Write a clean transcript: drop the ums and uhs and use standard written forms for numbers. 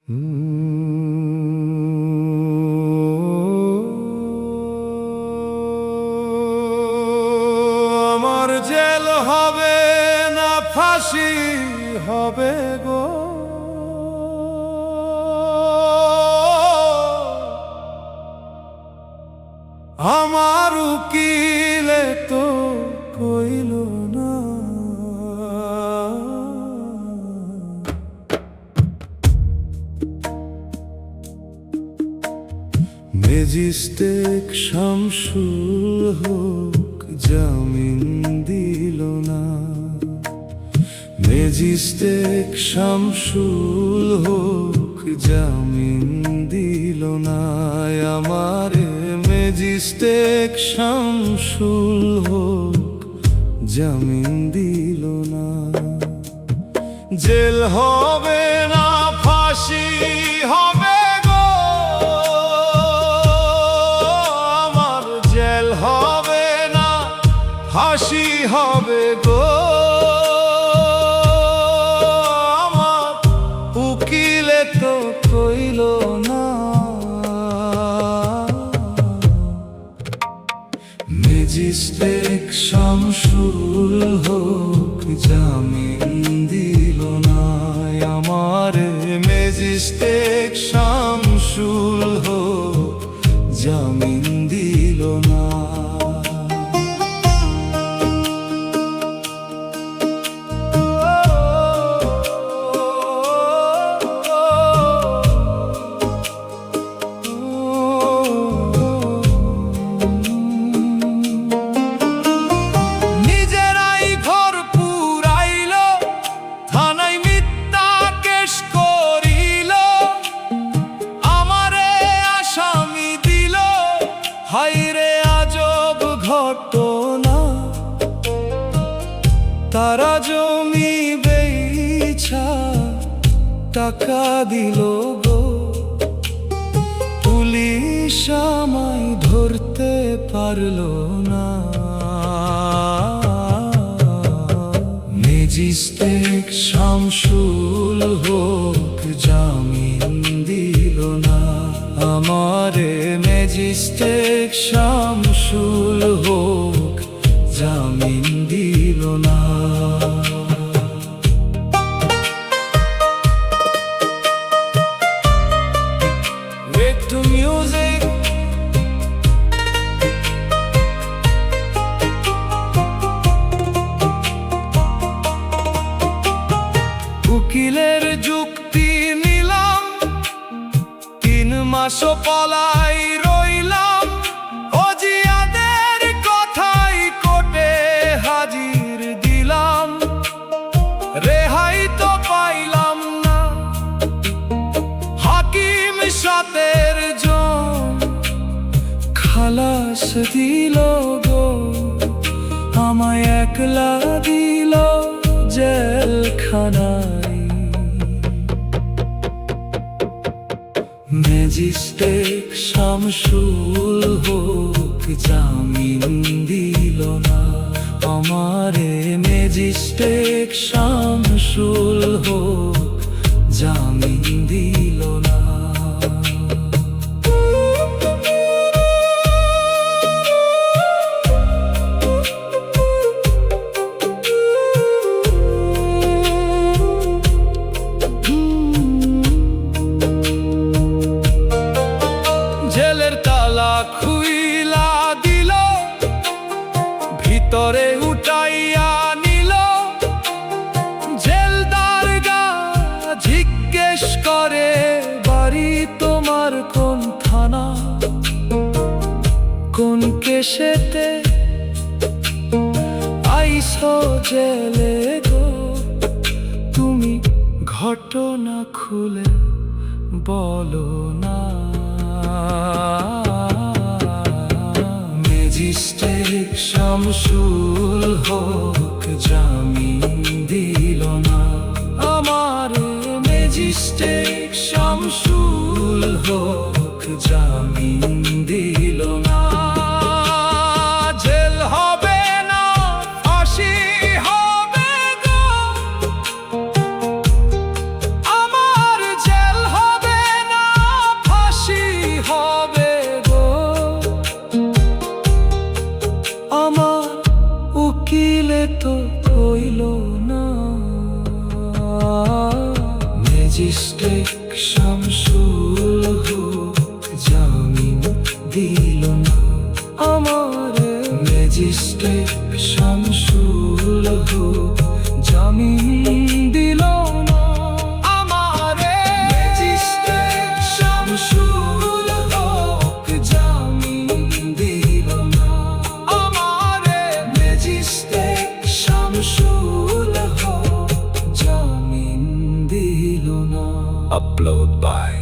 আমার জেল হবে না ফাঁসি হবে গো, আমার উকিলে তো কইল না। ম্যাজিস্ট্রেট শামসুল হক জামিন দিল না, ম্যাজিস্ট্রেট শামসুল হক জামিন দিল না, আমারে ম্যাজিস্ট্রেট শামসুল হক জামিন দিল না। জেল হবে না ফাঁসি হবে গো, আমার জেল হবে না ফাঁসি হবে গো, আমার উকিলে তো কইল না। ম্যাজিস্ট্রেট শামসুল হক জামিন দিল না, আমারে ম্যাজিস্ট্রেট শামসুল হক জামিন দিল না। হায়রে আজব ঘটনা, তারা জমি বেচা টাকা দিল গো, পুলিশ আমায় ধরতে পারল না। ম্যাজিস্ট্রেট শামসুল হক জামিন দিল না, আমারে ম্যাজিস্ট্রেট শামসুল হক জামিন দিল না। একটু মিউজিক উকিলের যুক্তি নিলাম, 3 মাস পলাই রইলাম, অজিয়াদের কথাই কোর্টে হাজির দিলাম, রেহাই তো পাইলাম না। হাকিম 7 জন খালাস দিল গো, আমায় একলা দিল জেলখানায়। ম্যাজিস্ট্রেট শামসুল হক জামিন দিল না, আমারে ম্যাজিস্ট্রেট শামসুল হক জামিন দিল না। জেলের তালা খুইলা দিল, ভিতরে উঠাইয়া নিল, জেলদার গা জিজ্ঞেস করে বাড়ি তোমার কোন থানা, কোন কেসেতে আইসো জেলে গো, তুমি ঘটনা খুলে বলো না। ম্যাজিস্ট্রেট শামসুল হক জামিন দিল না, আমারে ম্যাজিস্ট্রেট শামসুল হক জামিন দিল না। জেল হবে না ফাঁসি হবে গো, আমার জেল হবে ম্যাজিস্ট্রেট শামসুল হক জামিন দিল না আমারে ম্যাজিস্ট্রেট শামসুল হক জামিন দিল না আমারে ম্যাজিস্ট্রেট শামসুল হক জামিন দিল না আমারে ম্যাজিস্ট্রেট শামসুল হক জামিন দিল না। Upload by